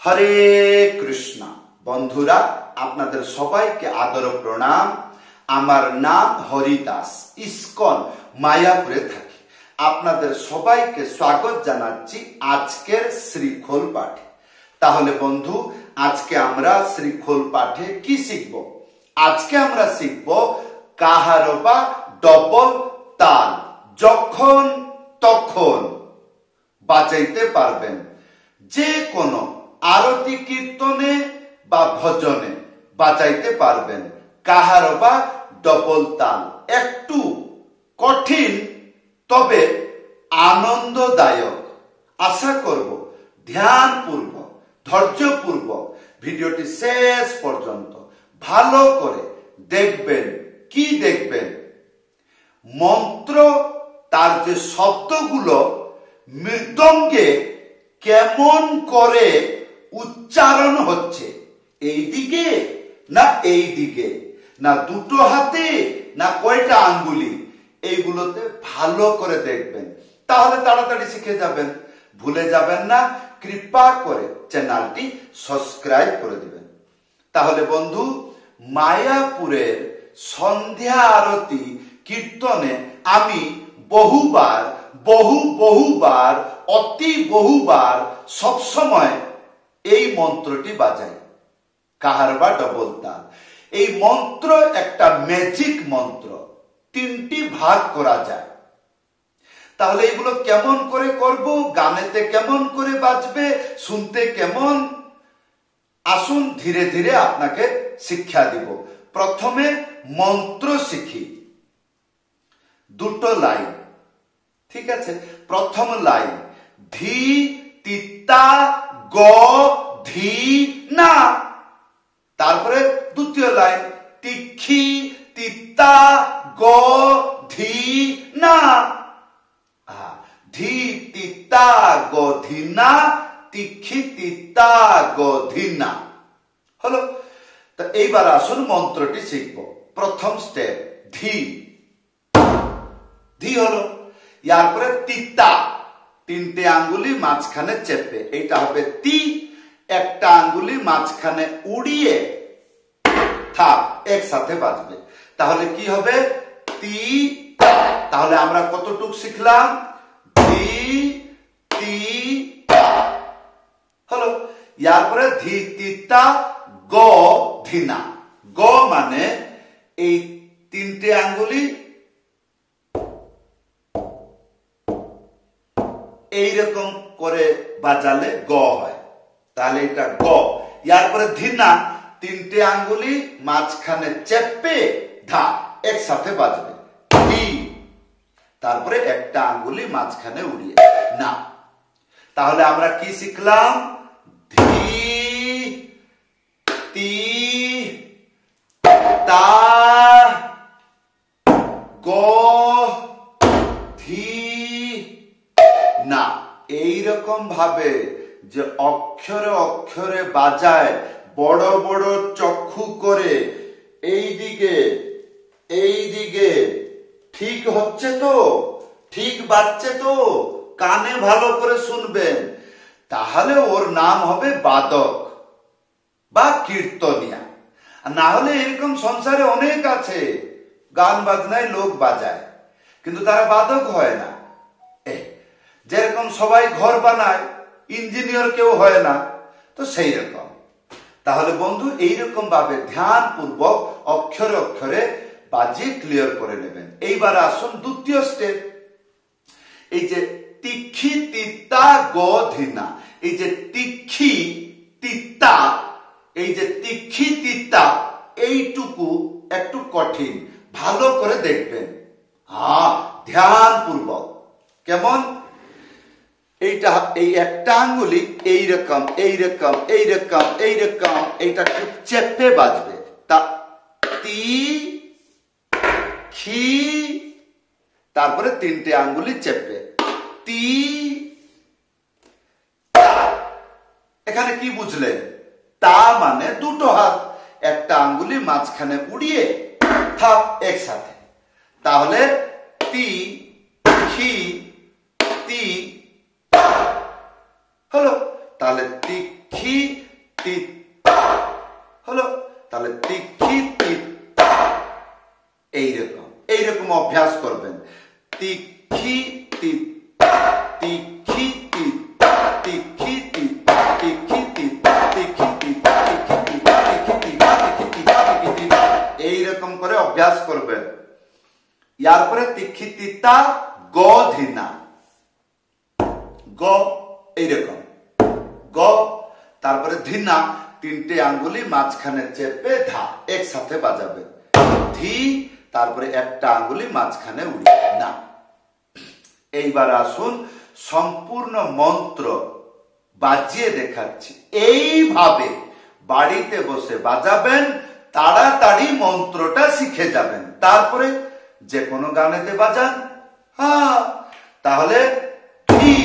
হরে কৃষ্ণ। বন্ধুরা, আপনাদের সবাইকে আদর প্রণাম। আমার নাম হরিদাস, ইসকন মায়াপুরে থাকি। আপনাদের সবাইকে স্বাগত জানাচ্ছি আজকের শ্রীখোল পাঠে। তাহলে বন্ধু, আজকে আমরা শ্রীখোল পাঠে কি শিখব? আজকে আমরা শিখব কাহারবা ডবল তাল যখন তখন বাজাইতে পারবেন। যে কোনো আরতি কীর্তনে বা ভজনে বাজাইতে পারবেন কাহারবা ডবল তাল। একটু কঠিন তবে আনন্দদায়ক। আশা করব ধ্যানপূর্বক ধৈর্যপূর্বক ভিডিওটি শেষ পর্যন্ত ভালো করে দেখবেন। কি দেখবেন? মন্ত্র, তার যে শব্দগুলো মৃদঙ্গে কেমন করে উচ্চারণ হচ্ছে, এই দিকে না এই দিকে, না দুটো হাতে না কয়টা আঙ্গুলি, এইগুলোতে ভালো করে দেখবেন। তাহলে তাড়াতাড়ি শিখে যাবেন। ভুলে যাবেন না, কৃপা করে চ্যানেলটি সাবস্ক্রাইব করে দিবেন। তাহলে বন্ধু, মায়াপুরের সন্ধ্যা আরতি কীর্তনে আমি বহুবার অতি বহুবার সবসময় এই মন্ত্রটি বাজাই, কাহারবা ডবল তাল। এই মন্ত্র একটা ম্যাজিক মন্ত্র, তিনটি ভাগ করা যায়। তাহলে এগুলো কেমন করে করব, গানেতে কেমন করে বাজবে, শুনতে কেমন, আসুন ধীরে ধীরে আপনাকে শিক্ষা দিব। প্রথমে মন্ত্র শিখি, দুটো লাইন। ঠিক আছে? প্রথম লাইন ধি তিতা গ ধি না। তারপরে দ্বিতীয় লাইন তিক্ষি তিতা গ ধি না। ধি তিতা গ ধি না, তিক্ষি তিতা গ ধি না। হলো? তো এইবার আসুন মন্ত্রটি শিখব। প্রথম স্টেপ ধি, ধি হলো। ইয়ার পরে তিতা, তিনটে আঙ্গুলি মাঝখানে চেপে, এইটা হবে তি। একটা আঙ্গুলি মাঝখানে উড়িয়ে থাপ, একসাথে বাজবে। তাহলে কি হবে? তি। তাহলে আমরা কতটুক শিখলাম? ধি তি হলো। ইয়ার পরে ধি তিতা গ ধিনা। গ মানে এই তিনটে আঙ্গুলি এইরকম করে বাজালে গ হয়, তাহলে এটা গ। ইয়ার পরে ধিনা, তিনটে আঙ্গুলি মাঝখানে চেপে ধা, একসাথে বাজবে ধি। তারপরে একটা আঙ্গুলি মাঝখানে উড়িয়ে না। তাহলে আমরা কি শিখলাম? ধি তি তা গ ধি না। এইরকম ভাবে যে অক্ষরে অক্ষরে বাজায়, বড় বড় চক্ষু করে এই দিকে, ঠিক হচ্ছে তো? ঠিক বাজছে তো? কানে ভালো করে শুনবেন, তাহলে ওর নাম হবে বাদক বা কীর্তনিয়া। না হলে এরকম সংসারে অনেক আছে, গান বাজনায় লোক বাজায় কিন্তু তারা বাদক হয় না। যেরকম সবাই ঘর বানায়, ইঞ্জিনিয়ার কেউ হয় না, তো সেই রকম। তাহলে বন্ধু, এইরকম ভাবে ধ্যান পূর্বক অক্ষরে অক্ষরে বাজিয়ে ক্লিয়ার করে নেবেন। এইবার আসুন দ্বিতীয় স্টেপ। এই যে তিক্ষি তিতা গ ধিনা, এই যে তিক্ষি তিতা, এই যে তিক্ষি তিতা, এইটুকু একটু কঠিন, ভালো করে দেখবেন। ধ্যান পূর্বক। কেমন? এইটা, এই একটা আঙ্গুলি এইরকম এইরকম এইরকম এইরকম, এইটা একটু চেপে বাজবে। তা তি খি, তারপরে তিনটে আঙ্গুলি চেপে তি তা। এখানে কি বুঝলেন? তা মানে দুটো হাত, একটা আঙ্গুলি মাঝখানে উড়িয়ে থাপ, একসাথে। তাহলে তি খি তি হলো। তাহলে তি তিক্ষি তিত্তা হলো। তাহলে তিক্ষি তিত্তা এইরকম অভ্যাস করবেন। তিক্ষি তিত্তা তিক্ষি তিত্তা তিক্ষি তিত্তা তিক্ষি তিত্তা তিক্ষি তিত্তা তিক্ষি তিত্তা তিক্ষি তিত্তা তিক্ষি তিত্তা তিক্ষি তিত্তা এইরকম করে অভ্যাস করবেন। ইয়ার পরে তিক্ষি তিত্তা গ ধিনা গ এইরকম গ, তারপরে ধিনা তিনটে আঙ্গুলি মাঝখানে চেপে ধা একসাথে বাজাবে। ধি তারপরে একটা আঙ্গুলি মাঝখানে উড়ি না। এইবার আসুন সম্পূর্ণ মন্ত্র বাজিয়ে দেখাচ্ছি। এইভাবে বাড়িতে বসে বাজাবেন, তাড়াতাড়ি মন্ত্রটা শিখে যাবেন। তারপরে যে কোনো গানেতে বাজান। হ্যাঁ, তাহলে ধি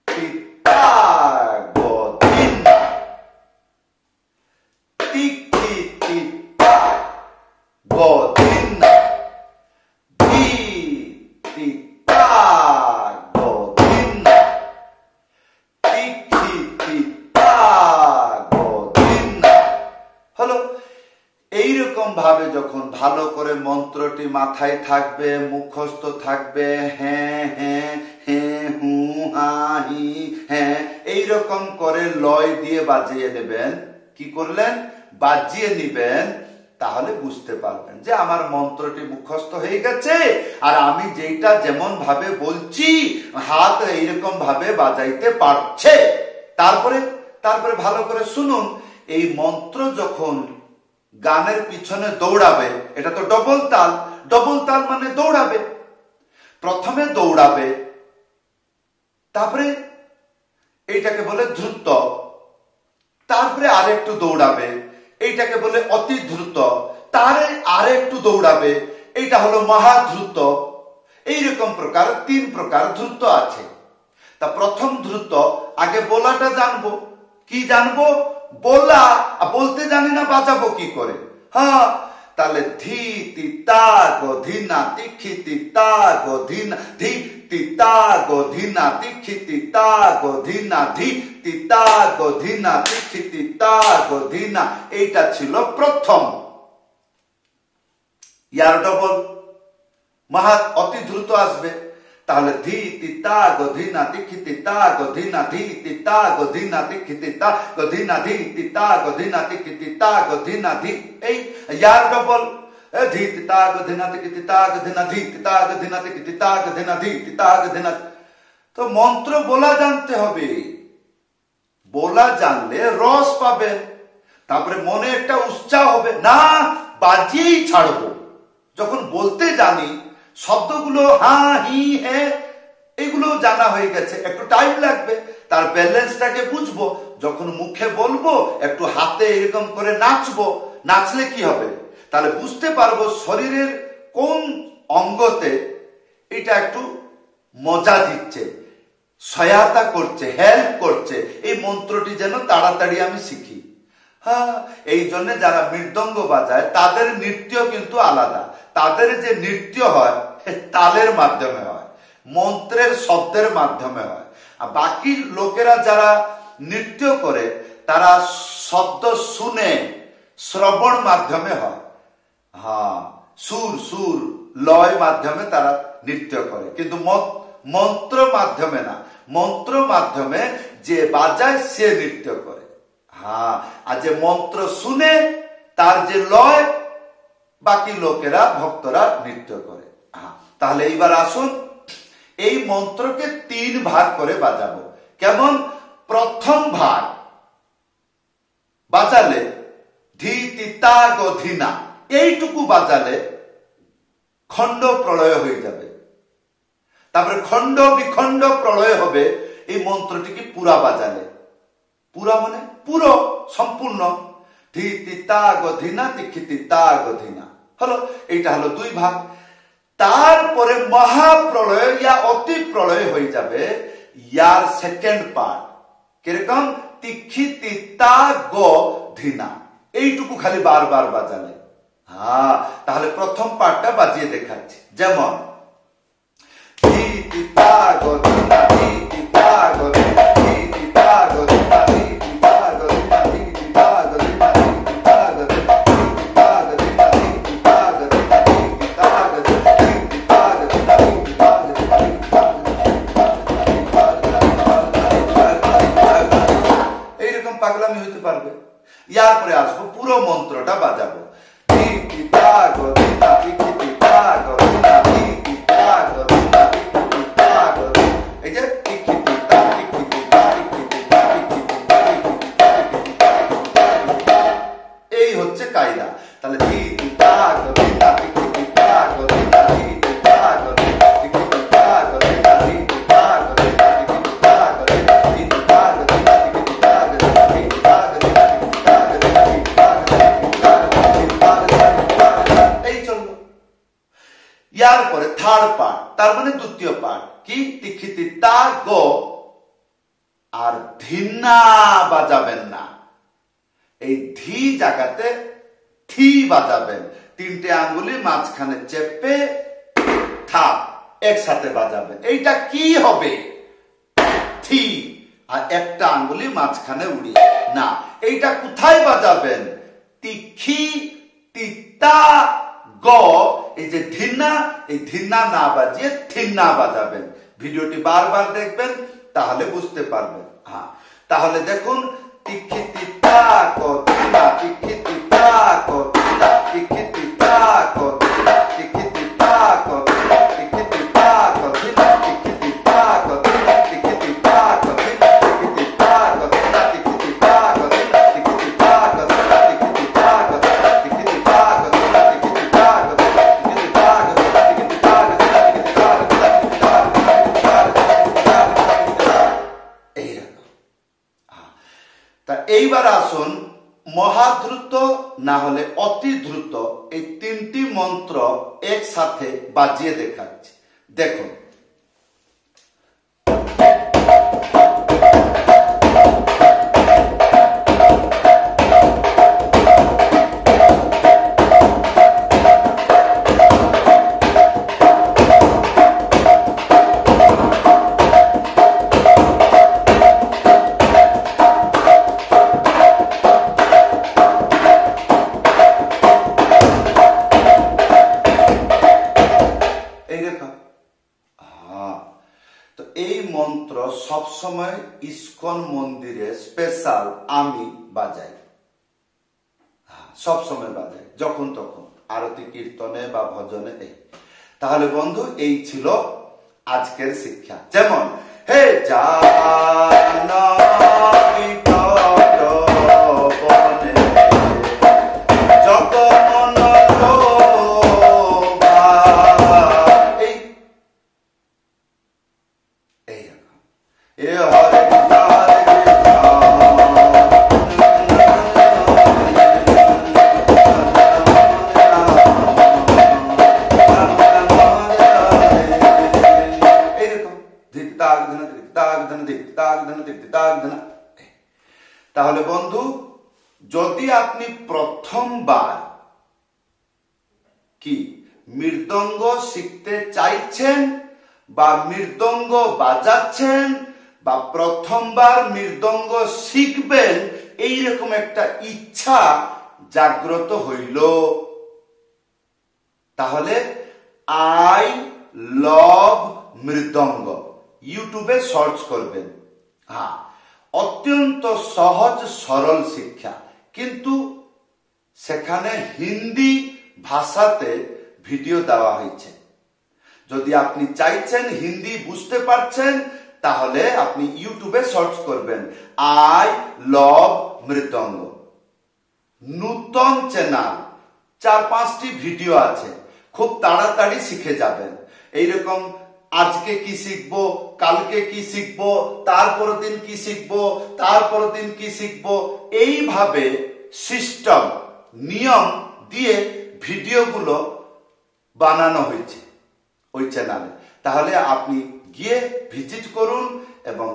তিত্তা গধিনা তিক্ষি তিত্তা গধিনা ধি তিত্তা গধিনা তিক্ষি তিত্তা গধিনা হলো। এইরকম ভাবে যখন ভালো করে মন্ত্রটি মাথায় থাকবে, মুখস্থ থাকবে, হ্যাঁ হ্যাঁ হ্যাঁ হু হা হি হ্যাঁ, এইরকম করে লয় দিয়ে বাজিয়ে নেবেন। কি করলেন? বাজিয়ে নিবেন। তাহলে বুঝতে পারবেন যে আমার মন্ত্রটি মুখস্থ হয়ে গেছে, আর আমি যেটা যেমন ভাবে বলছি হাত এইরকম ভাবে বাজাইতে পারছে। তারপরে ভালো করে শুনুন। এই মন্ত্র যখন গানের পিছনে দৌড়াবে, এটা তো ডবল তাল। ডবল তাল মানে দৌড়াবে। প্রথমে দৌড়াবে, তারপরে এইটাকে বলে দ্রুত, তারপরে আরেকটু দৌড়াবে, এইটাকে বলে অতি দ্রুত, তারে আরেকটু দৌড়াবে, এইটা হলো মহাদ্রুত। এইরকম প্রকার 3 প্রকার দ্রুত আছে। তা প্রথম দ্রুত আগে বলাটা জানবো। কি জানবো? বলা। বলতে জানি না, বাজাবো কি করে? হ্যাঁ, তাহলে ধি তিত্তা গধিনা তিক্ষি তিত্তা গধিনা ধি তিত্তা গধিনা তিক্ষি তিত্তা গধিনা ধি তিত্তা গধিনা তিক্ষি তিত্তা গধিনা। এইটা ছিল প্রথম। ইয়ার ডবল মহা অতি দ্রুত আসবে। তাহলে ধি তিত্তা গধিনা তিক্ষি তিত্তা গধিনা ধি তিত্তা গধিনা তিক্ষি তিত্তা গধিনা ধি তিত্তা গধিনা তিক্ষি তিত্তা গধিনা ধি। এই ইয়ার ডবল ধি তিত্তা গধিনা তিক্ষি তিত্তা গধিনা ধি তিত্তা গধিনা তিক্ষি তিত্তা গধিনা ধি তিত্তা গধিনা। তো মন্ত্র বলা জানতে হবে। বলা জানলে রস পাবেন। তারপরে মনে একটা উৎসাহ হবে, না বাজিয়েই ছাড়বো। যখন বলতে জানি, শব্দগুলো হ্যাঁ হি হ্যাঁ এগুলো জানা হয়ে গেছে, একটু টাইম লাগবে। তার ব্যালেন্সটাকে বুঝবো। যখন মুখে বলবো, একটু হাতে এরকম করে নাচবো। নাচলে কি হবে? তাহলে বুঝতে পারবো শরীরের কোন অঙ্গতে এটা একটু মজা দিচ্ছে, সহায়তা করছে, হেল্প করছে। এই মন্ত্রটি যেন তাড়াতাড়ি আমি শিখি। হ্যাঁ, এই জন্য যারা মৃদঙ্গ বাজায় তাদের নৃত্য কিন্তু আলাদা। তাদের যে নৃত্য হয় তালের মাধ্যমে হয়, মন্ত্রের শব্দের মাধ্যমে হয়। আর বাকি লোকেরা যারা নৃত্য করে তারা শব্দ শুনে, শ্রবণ মাধ্যমে হয়। হ্যাঁ, সুর লয় মাধ্যমে তারা নৃত্য করে, কিন্তু মন্ত্র মাধ্যমে না। মন্ত্র মাধ্যমে যে বাজায় সে নৃত্য করে। হ্যাঁ, আর যে মন্ত্র শুনে তার যে লয়, বাকি লোকেরা ভক্তরা নৃত্য করে। হ্যাঁ, তাহলে এইবার আসুন এই মন্ত্রকে 3 ভাগ করে বাজাবো। কেমন? প্রথম ভাগ বাজালে ধি তিত্তা গধিনা, এইটুকু বাজালে খণ্ড প্রলয় হয়ে যাবে। তারপরে খণ্ড বিখণ্ড প্রলয় হবে এই মন্ত্রটিকে পুরা বাজালে। পুরা মানে পুরো, সম্পূর্ণ। ধি তিত্তা গধিনা তিক্ষি তিত্তা গধিনা হলো। এইটা হলো 2 ভাগ। তারপরে মহাপ্রলয় ইয়া অতি প্রলয় হয়ে যাবে ইয়ার সেকেন্ড পার্ট। কিরকম? তিক্ষি তিত্তা গধিনা, এইটুকু খালি বারবার বাজালে। হ্যাঁ, তাহলে প্রথম পার্টটা বাজিয়ে দেখাচ্ছি। যেমন ধি তিত্তা গধিনা ধি তিত্তা গধিনা ধি তিত্তা গধিনা পাগলামি হইতে পারবে। ইয়ার পরে আসবো, পুরো মন্ত্রটা বাজাবো। এই যে এই হচ্ছে কায়দা। তাহলে ইয়ার পরে থার্ড পার্ট, তার মানে দ্বিতীয় পার্ট কি, তিক্ষিতি তা গো, আর ধিন্না বাজাবেন না। এই ধি জায়গাতে থি বাজাবেন, তিনটে আঙ্গুলি মাঝখানে চেপে থা একসাথে বাজাবেন। এইটা কি হবে, থি, আর একটা আঙ্গুলি মাঝখানে উড়িয়ে না। এইটা কোথায় বাজাবেন, তিক্ষি তিতা গ, এই যে ধিন্না, এই ধিন্না না বাজিয়ে থিন্না বাজাবেন। ভিডিওটি বারবার দেখবেন, তাহলে বুঝতে পারবেন। হ্যাঁ, তাহলে দেখুন, তিক্ষিতি তা ক ধিন্না, তিক্ষিতি তা ক ধিন্না, তিক্ষিতি তা ক ধিন্না, তিক্ষিতি তা ক ধিন্না, তিক্ষিতি তা ক ধিন্না, তিক্ষিতি তা ক ধিন্না, তিক্ষিতি তা ক ধিন্না, তিক্ষিতি তা ক ধিন্না, তিক্ষিতি তা ক ধিন্না, তিক্ষিতি তা ক ধিন্না, তিক্ষিতি তা ক ধিন্না, তিক্ষিতি তা ক ধিন্না, তিক্ষিতি তা ক ধিন্না, তিক্ষিতি তা ক ধিন্না, তিক্ষিতি তা ক ধিন্না, তিক্ষিতি তা ক ধিন্না, এইরকম। তা এইবার আসুন, মহাদ্রুত না হলে অতি দ্রুত এই তিনটি মন্ত্র একসাথে বাজিয়ে দেখাচ্ছি, দেখুন। তো এই মন্ত্র সবসময় ইস্কন মন্দিরে স্পেশাল আমি বাজাই, সবসময় বাজাই, যখন তখন আরতি কীর্তনে বা ভজনে। তাহলে বন্ধু, এই ছিল আজকের শিক্ষা। যেমন হে জানকী তপবনে জগমন লোভা, এইরকম। এ হরে কৃষ্ণ হরে কৃষ্ণ, তাহলে বন্ধু, যদি আপনি প্রথমবার কি মৃদঙ্গ শিখতে চাইছেন বা মৃদঙ্গ বাজাচ্ছেন বা প্রথমবার মৃদঙ্গ শিখবেন, এইরকম একটা ইচ্ছা জাগ্রত হইল, তাহলে আই লভ মৃদঙ্গ ইউটিউবে সার্চ করবেন। হ্যাঁ, অত্যন্ত সহজ সরল শিক্ষা, কিন্তু সেখানে হিন্দি ভাষাতে ভিডিও দেওয়া হয়েছে। যদি আপনি চাইছেন হিন্দি বুঝতে পারছেন, তাহলে আপনি ইউটিউবে সার্চ করবেন আই লভ মৃদঙ্গ। নূতন চ্যানেল, 4-5টি ভিডিও আছে, খুব তাড়াতাড়ি শিখে যাবেন। এইরকম আজকে কি শিখবো, কালকে কি শিখবো, তারপর দিন কি শিখবো, তারপর দিন কি শিখবো, এইভাবে সিস্টেম নিয়ম দিয়ে ভিডিওগুলো বানানো হয়েছে ওই চ্যানেলে। তাহলে আপনি গিয়ে ভিজিট করুন এবং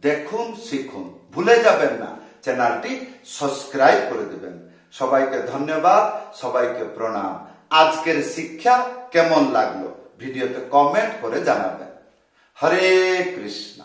দেখুন, শিখুন, ভুলে যাবেন না। চ্যানেলটি সাবস্ক্রাইব করে দেবেন। সবাইকে ধন্যবাদ, সবাইকে প্রণাম। আজকের শিক্ষা কেমন লাগলো ভিডিওতে কমেন্ট করে জানাবেন। হরে কৃষ্ণ।